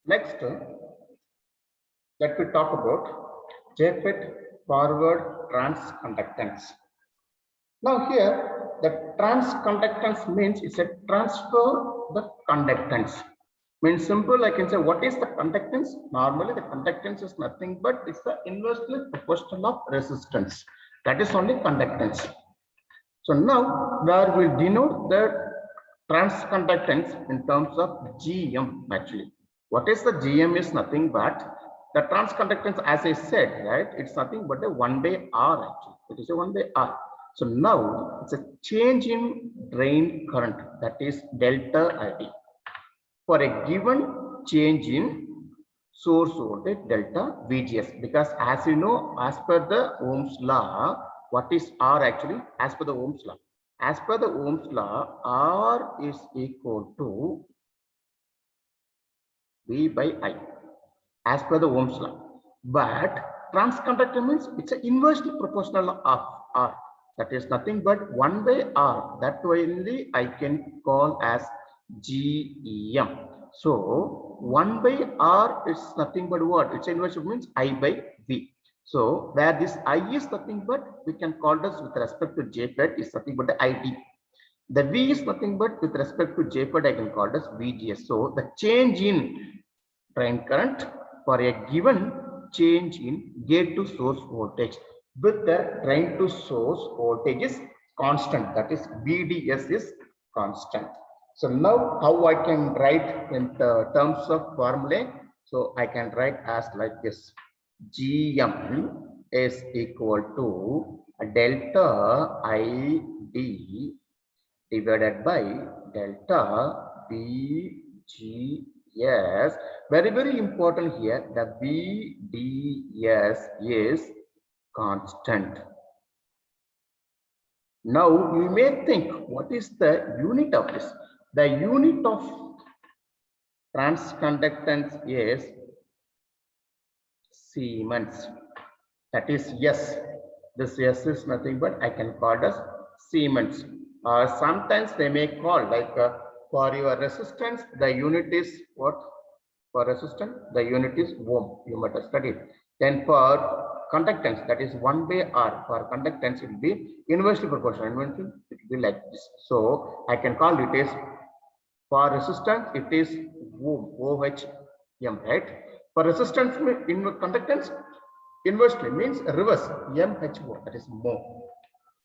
Next, let me talk about JFET forward transconductance. Now here, the transconductance means it's a transfer the conductance. Means simple, I can say what is the conductance? Normally the conductance is nothing but it's the inversely proportional of resistance. That is only conductance. So now where we denote the transconductance in terms of GM actually. What is the GM is nothing but the transconductance, as I said, right? It's nothing but a 1 by R actually. It is a 1 by R. So now it's a change in drain current, that is delta ID, for a given change in source voltage delta VGS. Because as you know, as per the Ohm's law, what is R actually? As per the Ohm's law. As per the Ohm's law, R is equal to V by I, as per the Ohm's law. But transconductor means it's an inversely proportional of R. That is nothing but 1 by R. That only I can call as GEM. So 1 by R is nothing but what? It's inverse means I by V. So where this I is nothing but we can call this with respect to JFET is nothing but the ID. The V is nothing but with respect to JFET I can call this VGS. So the change in drain current for a given change in gate to source voltage with the drain to source voltage is constant, that is VDS is constant. So now how I can write in the terms of formulae? So I can write as like this: GM is equal to delta ID divided by delta VGS. Very important here, the VDS is constant. Now you may think, what is the unit of this? The unit of transconductance is Siemens. That is S. This S is nothing but I can call it as Siemens. Sometimes they may call like for your resistance, the unit is what? For resistance, the unit is ohm. You might have studied. Then for conductance, that is 1 by R. For conductance, it will be inversely proportional. It will be like this. So I can call it as, for resistance, it is ohm, OHM, right? For resistance in conductance, inversely means reverse, MHO, that is mho.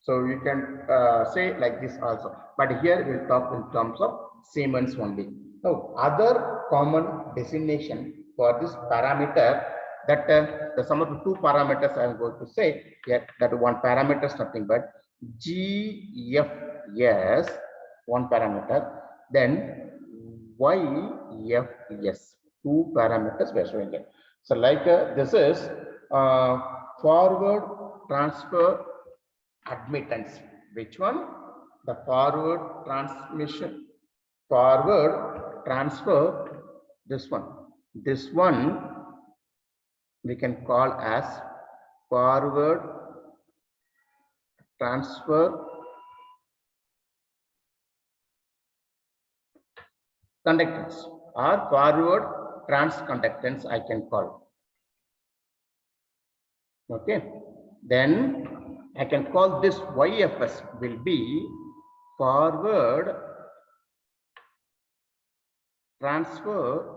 So you can say like this also, but here we'll talk in terms of Siemens only. Now, other common designation for this parameter, that the sum of the two parameters I am going to say here, that one parameter is nothing but GFS, one parameter, then YFS, two parameters we are showing here. So like this is forward transfer admittance. Which one? The forward transmission, forward transfer, this one. This one we can call as forward transfer conductance or forward transconductance I can call. Okay. Then I can call this YFS will be forward transfer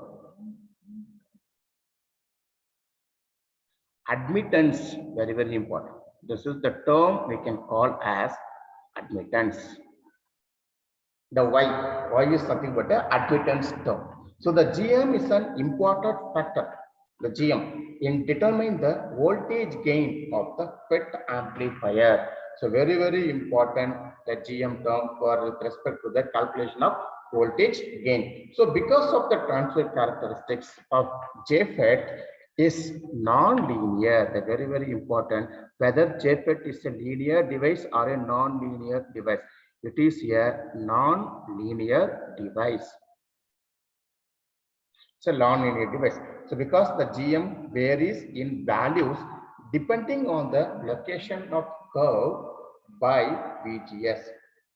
admittance. Very important. This is the term we can call as admittance. The Y is nothing but the admittance term. So the GM is an important factor, the GM, in determining the voltage gain of the FET amplifier. So very important, the GM term for with respect to the calculation of voltage gain. So because of the transfer characteristics of JFET is non-linear, the very important, whether JFET is a linear device or a non-linear device. It is a non-linear device. It's a non-linear device. So because the GM varies in values depending on the location of curve by VGS.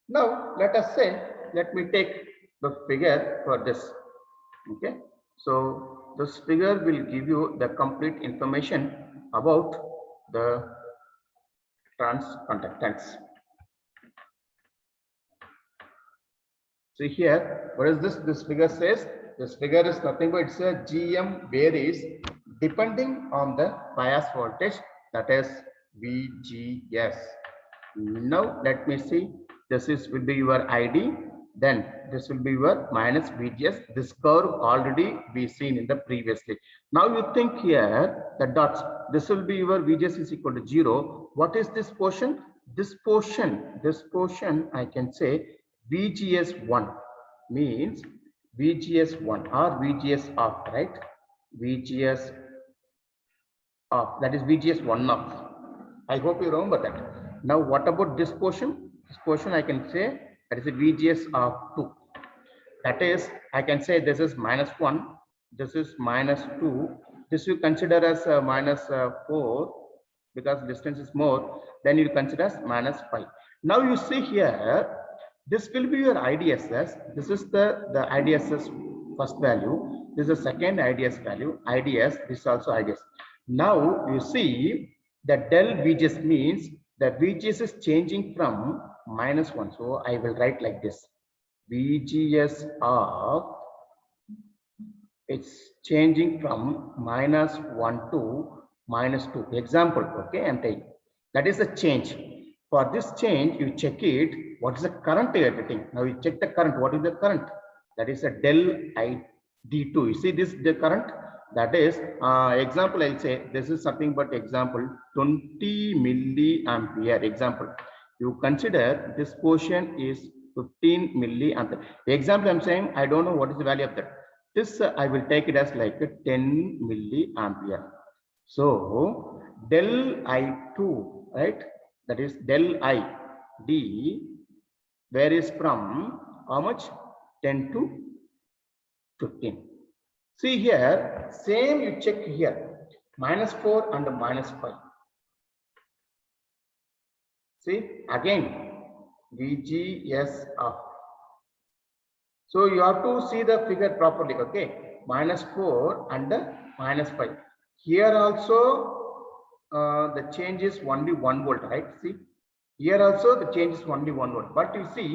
Now let us say, let me take the figure for this. Okay. So this figure will give you the complete information about the trans conductance. See here, what is this? This figure says this figure is nothing but it's a GM varies depending on the bias voltage, that is VGS. Now let me see. This is will be your ID. Then this will be your minus VGS. This curve already we seen in the previously. Now you think here the dots. This will be your VGS is equal to 0. What is this portion? This portion I can say VGS1 means VGS1 or VGS off, right? VGS off, that is VGS1 off. I hope you remember that. Now what about this portion? This portion I can say that is a VGS of 2. That is, I can say this is -1, this is -2. This you consider as -4 because distance is more. Then you consider as -5. Now you see here, this will be your IDSS. This is the IDSS first value. This is the second IDS value. IDS, this is also IDS. Now you see that del VGS means that VGS is changing from -1. So I will write like this. VGS of it's changing from -1 to -2. Example, okay, I'm taking. That is the change. For this change, you check it. What is the current you are getting? Now you check the current. What is the current? That is a del ID2. You see this the current? That is example. I'll say this is something but example 20 milliampere. Example, you consider this portion is 15 milliampere. Example, I'm saying I don't know what is the value of that. This I will take it as like a 10 milliampere. So del I2, right? That is del ID varies from how much? 10 to 15. See here, same you check here, -4 and -5. See again, VGS of. So you have to see the figure properly, okay? -4 and -5. Here also the change is only 1 volt, right? See, here also the change is only 1 volt. But you see,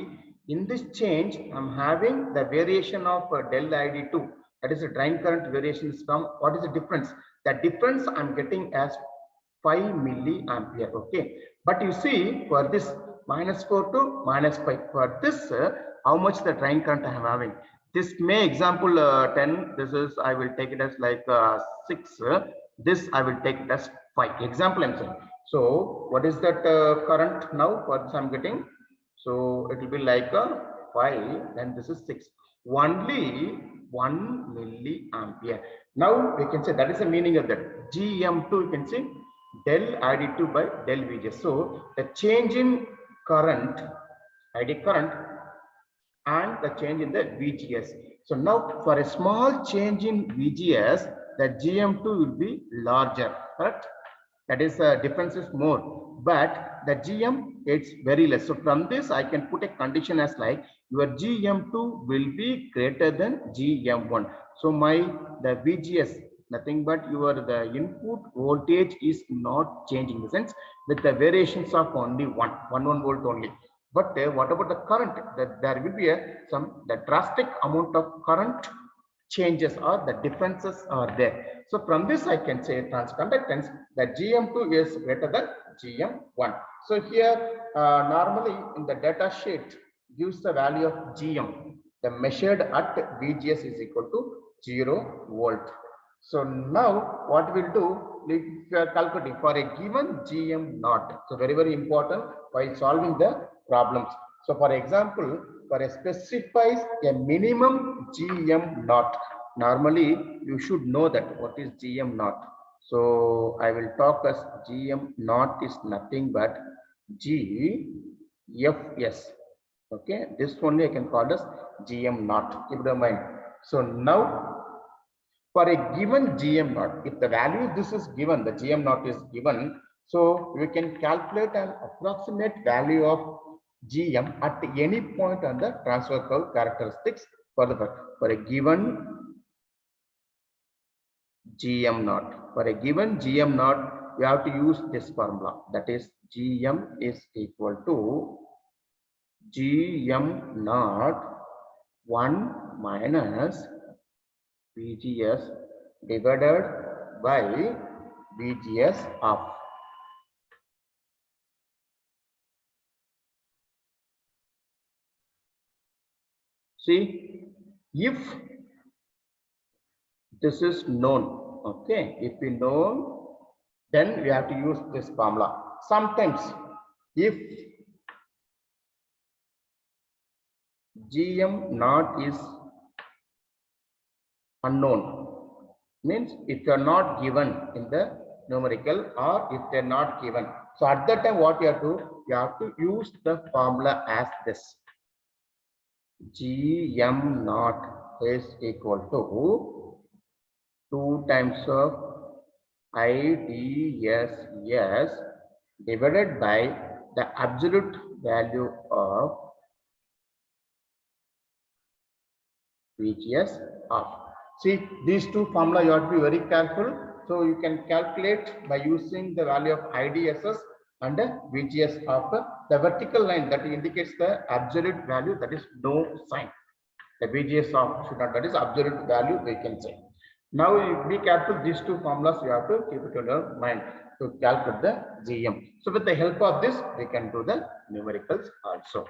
in this change, I'm having the variation of del ID2. That is the drain current variations from what is the difference? The difference I'm getting as 5 milliampere. Okay, but you see for this -4 to -5, for this how much the drain current I am having? This may example 10. This is I will take it as like 6. This I will take it as 5. Example I'm saying. So what is that current now? For this I'm getting. So it will be like 5. Then this is 6. Only 1 milliampere. Now we can say that is the meaning of that. GM2 you can see del ID2 by del VGS. So the change in current, ID current, and the change in the VGS. So now for a small change in VGS, the GM2 will be larger, correct? That is difference is more, but the GM it's very less. So from this I can put a condition as like your GM2 will be greater than GM1. So the VGS nothing but the input voltage is not changing, in the sense with the variations of only 1 volt only. But what about the current? That there will be the drastic amount of current changes or the differences are there. So from this I can say transconductance that GM2 is greater than GM1. So here normally in the data sheet gives the value of GM, the measured at VGS is equal to 0 volt. So now what we'll do, we are calculating for a given GM naught. So very important while solving the problems. So for example, for a specifies a minimum GM naught. Normally you should know that what is GM naught. So I will talk as GM naught is nothing but GFS. Okay, this only I can call as GM naught. Keep it in mind. So now for a given GM naught, if the value this is given, the GM naught is given, so we can calculate an approximate value of GM at any point on the transfer curve characteristics for a given Gm naught. For a given Gm naught, we have to use this formula. That is Gm is equal to Gm naught 1 minus VGS divided by VGS of. See, if this is known, okay, if we know, then we have to use this formula. Sometimes, if Gm naught is unknown, means if you are not given in the numerical or if they are not given. So at that time, what you have to do, you have to use the formula as this. Gm naught is equal to 2 times of IDSS divided by the absolute value of VGS of. See, these two formula you have to be very careful. So you can calculate by using the value of IDSS and VGS of the vertical line that indicates the absolute value, that is no sign. The VGS of should not, that is absolute value we can say. Now you be careful, these two formulas you have to keep it in your mind to calculate the GM. So with the help of this, we can do the numericals also.